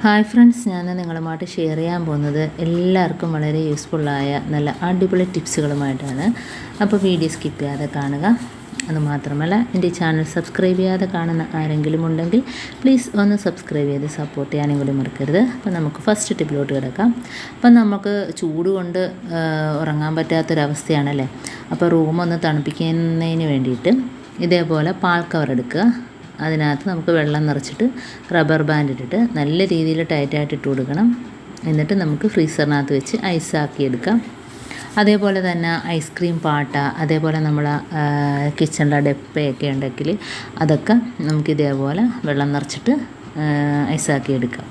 Hi friends, ഞാൻ നിങ്ങളുമായിട്ട് share ചെയ്യാൻ പോകുന്നത് എല്ലാവർക്കും വളരെ യൂസ്ഫുള്ളായ നല്ല അടിപൊളി ടിപ്സുകളുമായിട്ടാണ്. അപ്പോൾ വീഡിയോ സ്കിപ്പ് ചെയ്യാതെ കാണുക. അതുമാത്രമല്ല, എൻ്റെ ചാനൽ സബ്സ്ക്രൈബ് ചെയ്യാതെ കാണുന്ന ആരെങ്കിലും ഉണ്ടെങ്കിൽ പ്ലീസ് ഒന്ന് സബ്സ്ക്രൈബ് ചെയ്ത് സപ്പോർട്ട് ചെയ്യാനും കൂടി മറക്കരുത്. അപ്പോൾ നമുക്ക് ഫസ്റ്റ് ടിപ്പിലോട്ട് കിടക്കാം. അപ്പം നമുക്ക് ചൂട് കൊണ്ട് ഉറങ്ങാൻ പറ്റാത്തൊരവസ്ഥയാണല്ലേ. അപ്പോൾ റൂമൊന്ന് തണുപ്പിക്കുന്നതിന് വേണ്ടിയിട്ട് ഇതേപോലെ പാൽ കവർ എടുക്കുക. അതിനകത്ത് നമുക്ക് വെള്ളം നിറച്ചിട്ട് റബ്ബർ ബാൻഡ് ഇട്ടിട്ട് നല്ല രീതിയിൽ ടൈറ്റായിട്ട് ഇട്ട് കൊടുക്കണം. എന്നിട്ട് നമുക്ക് ഫ്രീസറിനകത്ത് വെച്ച് ഐസാക്കി എടുക്കാം. അതേപോലെ തന്നെ ഐസ്ക്രീം പാട്ട, അതേപോലെ നമ്മൾ കിച്ചണിലെ ഡെപ്പയൊക്കെ ഉണ്ടെങ്കിൽ അതൊക്കെ നമുക്ക് ഇതേപോലെ വെള്ളം നിറച്ചിട്ട് ഐസാക്കി എടുക്കാം.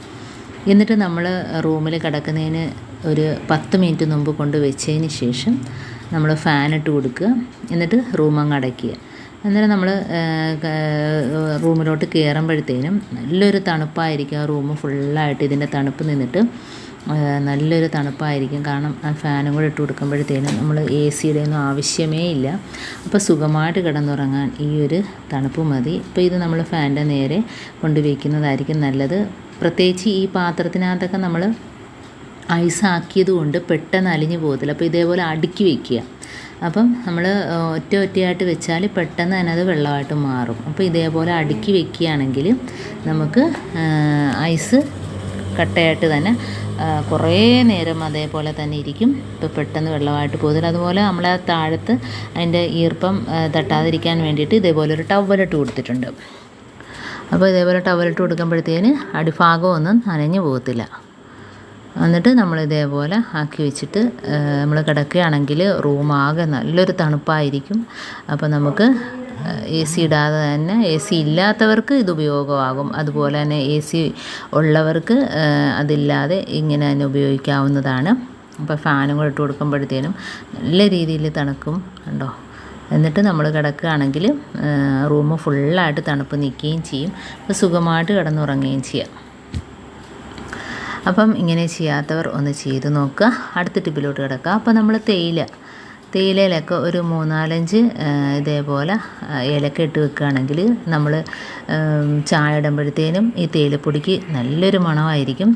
എന്നിട്ട് നമ്മൾ റൂമിൽ കിടക്കുന്നതിന് ഒരു 10 മിനിറ്റ് മുമ്പ് കൊണ്ട് വെച്ചതിന് ശേഷം നമ്മൾ ഫാനിട്ട് കൊടുക്കുക. എന്നിട്ട് റൂം അങ്ങ് അടയ്ക്കുക. അന്നേരം നമ്മൾ റൂമിലോട്ട് കയറുമ്പോഴത്തേനും നല്ലൊരു തണുപ്പായിരിക്കും. ആ റൂം ഫുള്ളായിട്ട് ഇതിൻ്റെ തണുപ്പ് നിന്നിട്ട് നല്ലൊരു തണുപ്പായിരിക്കും. കാരണം ആ ഫാനും കൂടെ ഇട്ട് കൊടുക്കുമ്പോഴത്തേനും നമ്മൾ സിയുടെ ഒന്നും ആവശ്യമേ ഇല്ല. അപ്പോൾ സുഖമായിട്ട് കിടന്നുറങ്ങാൻ ഈ ഒരു തണുപ്പ് മതി. അപ്പോൾ ഇത് നമ്മൾ ഫാനിൻ്റെ നേരെ കൊണ്ടുവയ്ക്കുന്നതായിരിക്കും നല്ലത്. പ്രത്യേകിച്ച് ഈ പാത്രത്തിനകത്തൊക്കെ നമ്മൾ ഐസാക്കിയത് കൊണ്ട് പെട്ടെന്ന് അലിഞ്ഞു പോകത്തില്ല. അപ്പോൾ ഇതേപോലെ അടുക്കി വയ്ക്കുക. അപ്പം നമ്മൾ ഒറ്റയായിട്ട് വെച്ചാൽ പെട്ടെന്ന് തന്നെ അത് വെള്ളമായിട്ട് മാറും. അപ്പോൾ ഇതേപോലെ അടുക്കി വെക്കുകയാണെങ്കിൽ നമുക്ക് ഐസ് കട്ടയായിട്ട് തന്നെ കുറേ നേരം അതേപോലെ തന്നെ ഇരിക്കും. ഇപ്പോൾ പെട്ടെന്ന് വെള്ളമായിട്ട് പോകുന്നില്ല. അതുപോലെ നമ്മളെ താഴത്ത് അതിൻ്റെ ഈർപ്പം തട്ടാതിരിക്കാൻ വേണ്ടിയിട്ട് ഇതേപോലെ ഒരു ടവലിട്ട് കൊടുത്തിട്ടുണ്ട്. അപ്പോൾ ഇതേപോലെ ടവലിട്ട് കൊടുക്കുമ്പോഴത്തേന് അടിഭാഗമൊന്നും നനഞ്ഞു പോകത്തില്ല. എന്നിട്ട് നമ്മൾ ഇതേപോലെ ആക്കി വെച്ചിട്ട് നമ്മൾ കിടക്കുകയാണെങ്കിൽ റൂമാകെ നല്ലൊരു തണുപ്പായിരിക്കും. അപ്പോൾ നമുക്ക് സി ഇടാതെ തന്നെ സി ഇല്ലാത്തവർക്ക് ഇത് ഉപയോഗമാകും. അതുപോലെ തന്നെ സി ഉള്ളവർക്ക് അതില്ലാതെ ഇങ്ങനെ തന്നെ ഉപയോഗിക്കാവുന്നതാണ്. അപ്പോൾ ഫാനും കൂടെ ഇട്ട് കൊടുക്കുമ്പോഴത്തേനും നല്ല രീതിയിൽ തണുക്കും കണ്ടോ. എന്നിട്ട് നമ്മൾ കിടക്കുകയാണെങ്കിൽ റൂം ഫുള്ളായിട്ട് തണുപ്പ് നിൽക്കുകയും ചെയ്യും. അപ്പോൾ സുഖമായിട്ട് കിടന്നുറങ്ങുകയും ചെയ്യാം. അപ്പം ഇങ്ങനെ ചെയ്യാത്തവർ ഒന്ന് ചെയ്ത് നോക്കുക. അടുത്ത ടിപ്പിലോട്ട് കിടക്കുക. അപ്പോൾ നമ്മൾ തേയിലയിലൊക്കെ ഒരു 3-4 ഇതേപോലെ ഏലക്ക ഇട്ട് വെക്കുകയാണെങ്കിൽ നമ്മൾ ചായ ഇടുമ്പോഴത്തേനും ഈ തേയിലപ്പൊടിക്ക് നല്ലൊരു മണമായിരിക്കും.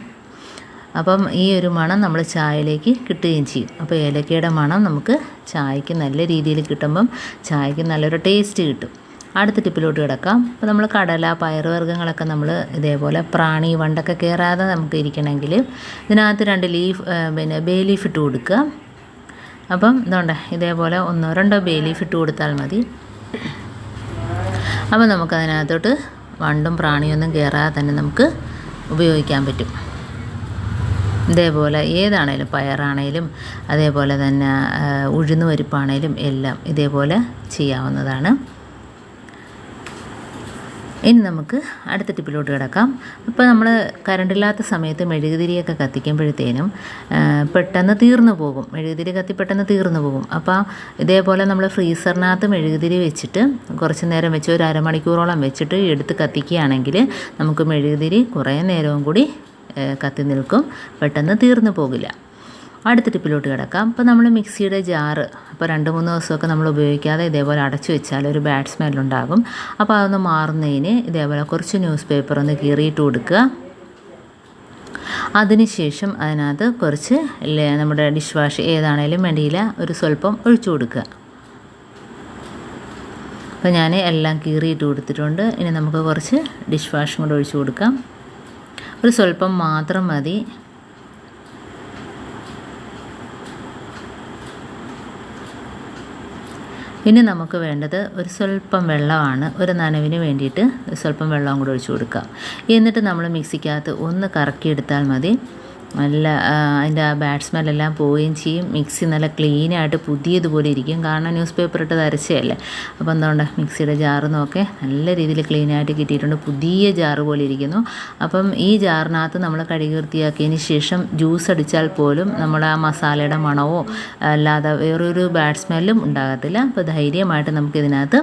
അപ്പം ഈ ഒരു മണം നമ്മൾ ചായയിലേക്ക് കിട്ടുകയും ചെയ്യും. അപ്പോൾ ഏലക്കയുടെ മണം നമുക്ക് ചായക്ക് നല്ല രീതിയിൽ കിട്ടുമ്പം ചായക്ക് നല്ലൊരു ടേസ്റ്റ് കിട്ടും. അടുത്ത ടിപ്പിലോട്ട് കിടക്കാം. അപ്പോൾ നമ്മൾ കടല, പയറുവർഗ്ഗങ്ങളൊക്കെ നമ്മൾ ഇതേപോലെ പ്രാണി വണ്ടൊക്കെ കയറാതെ നമുക്ക് ഇരിക്കണമെങ്കിൽ ഇതിനകത്ത് 2 ബേ ലീഫ് ഇട്ട് കൊടുക്കുക. അപ്പം ഇതുകൊണ്ട് ഇതേപോലെ 1-2 ബേ ലീഫ് ഇട്ട് കൊടുത്താൽ മതി. അപ്പോൾ നമുക്കതിനകത്തോട്ട് വണ്ടും പ്രാണിയൊന്നും കയറാതെ തന്നെ നമുക്ക് ഉപയോഗിക്കാൻ പറ്റും. ഇതേപോലെ ഏതാണേലും പയറാണേലും അതേപോലെ തന്നെ ഉഴുന്ന് പരിപ്പാണേലും എല്ലാം ഇതേപോലെ ചെയ്യാവുന്നതാണ്. ഇനി നമുക്ക് അടുത്ത ടിപ്പിലോട്ട് കിടക്കാം. ഇപ്പോൾ നമ്മൾ കറണ്ടില്ലാത്ത സമയത്ത് മെഴുകുതിരിയൊക്കെ കത്തിക്കുമ്പോഴത്തേനും പെട്ടെന്ന് തീർന്നു പോകും. മെഴുകുതിരി കത്തി പെട്ടെന്ന് തീർന്നു പോകും. അപ്പോൾ ഇതേപോലെ നമ്മൾ ഫ്രീസറിനകത്ത് മെഴുകുതിരി വെച്ചിട്ട് കുറച്ച് നേരം വെച്ച് ഒരു അരമണിക്കൂറോളം വെച്ചിട്ട് എടുത്ത് കത്തിക്കുകയാണെങ്കിൽ നമുക്ക് മെഴുകുതിരി കുറേ നേരവും കൂടി കത്തി നിൽക്കും. പെട്ടെന്ന് തീർന്നു പോകില്ല. അടുത്ത ടിപ്പിലോട്ട് കിടക്കാം. അപ്പോൾ നമ്മൾ മിക്സിയുടെ ജാറ് അപ്പോൾ 2-3 ദിവസമൊക്കെ നമ്മൾ ഉപയോഗിക്കാതെ ഇതേപോലെ അടച്ചു വെച്ചാൽ ഒരു ബാഡ് സ്മെല്ലുണ്ടാകും. അപ്പോൾ അതൊന്ന് മാറുന്നതിന് ഇതേപോലെ കുറച്ച് ന്യൂസ് പേപ്പർ ഒന്ന് കീറിയിട്ട് കൊടുക്കുക. അതിനുശേഷം അതിനകത്ത് കുറച്ച് നമ്മുടെ ഡിഷ് വാഷ് ഏതാണേലും വേണ്ടിയില്ല ഒരു സ്വല്പം ഒഴിച്ചു കൊടുക്കുക. അപ്പോൾ ഞാൻ എല്ലാം കീറിയിട്ട് കൊടുത്തിട്ടുണ്ട്. ഇനി നമുക്ക് കുറച്ച് ഡിഷ് വാഷും കൂടെ ഒഴിച്ചു കൊടുക്കാം. ഒരു സ്വല്പം മാത്രം മതി. ഇനി നമുക്ക് വേണ്ടത് ഒരു സ്വല്പം വെള്ളമാണ്. ഒരു നനവിന് വേണ്ടിയിട്ട് സ്വല്പം വെള്ളം കൂടെ ഒഴിച്ചു കൊടുക്കാം. എന്നിട്ട് നമ്മൾ മിക്സിക്കകത്ത് ഒന്ന് കറക്കിയെടുത്താൽ മതി. നല്ല അതിൻ്റെ ആ ബാഡ് സ്മെല്ലെല്ലാം പോവുകയും ചെയ്യും. മിക്സി നല്ല ക്ലീനായിട്ട് പുതിയതുപോലെ ഇരിക്കും. കാരണം ന്യൂസ് പേപ്പർ ഇട്ടത് അരച്ചതല്ലേ. അപ്പോൾ എന്തുകൊണ്ട് മിക്സിയുടെ ജാറ് നോക്കെ നല്ല രീതിയിൽ ക്ലീനായിട്ട് കിട്ടിയിട്ടുണ്ട്. പുതിയ ജാറ് പോലെ ഇരിക്കുന്നു. അപ്പം ഈ ജാറിനകത്ത് നമ്മൾ കഴുകി വൃത്തിയാക്കിയതിന് ശേഷം ജ്യൂസ് അടിച്ചാൽ പോലും നമ്മുടെ ആ മസാലയുടെ മണമോ അല്ലാതെ വേറൊരു ബാഡ് സ്മെല്ലും ഉണ്ടാകത്തില്ല. അപ്പോൾ ധൈര്യമായിട്ട് നമുക്കിതിനകത്ത്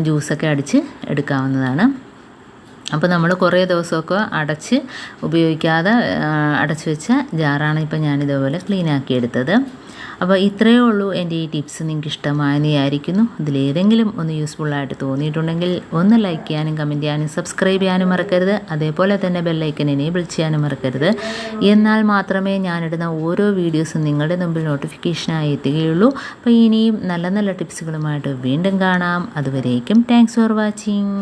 ജ്യൂസൊക്കെ അടിച്ച് എടുക്കാവുന്നതാണ്. അപ്പോൾ നമ്മൾ കുറേ ദിവസമൊക്കെ അടച്ച് ഉപയോഗിക്കാതെ അടച്ചു വെച്ച ജാറാണ് ഇപ്പോൾ ഞാനിതേപോലെ ക്ലീനാക്കി എടുത്തത്. അപ്പോൾ ഇത്രയേ ഉള്ളൂ എൻ്റെ ഈ ടിപ്സ് നിങ്ങൾക്ക് ഇഷ്ടമായെന്ന് വിചാരിക്കുന്നു. ഇതിലേതെങ്കിലും ഒന്ന് യൂസ്ഫുള്ളായിട്ട് തോന്നിയിട്ടുണ്ടെങ്കിൽ ഒന്ന് ലൈക്ക് ചെയ്യാനും കമൻറ്റ് ചെയ്യാനും സബ്സ്ക്രൈബ് ചെയ്യാനും മറക്കരുത്. അതേപോലെ തന്നെ ബെല്ലൈക്കൻ എനേബിൾ ചെയ്യാനും മറക്കരുത്. എന്നാൽ മാത്രമേ ഞാനിടുന്ന ഓരോ വീഡിയോസും നിങ്ങളുടെ മുമ്പിൽ നോട്ടിഫിക്കേഷനായി എത്തുകയുള്ളൂ. അപ്പോൾ ഇനിയും നല്ല നല്ല ടിപ്സുകളുമായിട്ട് വീണ്ടും കാണാം. അതുവരേക്കും താങ്ക്സ് ഫോർ വാച്ചിങ്.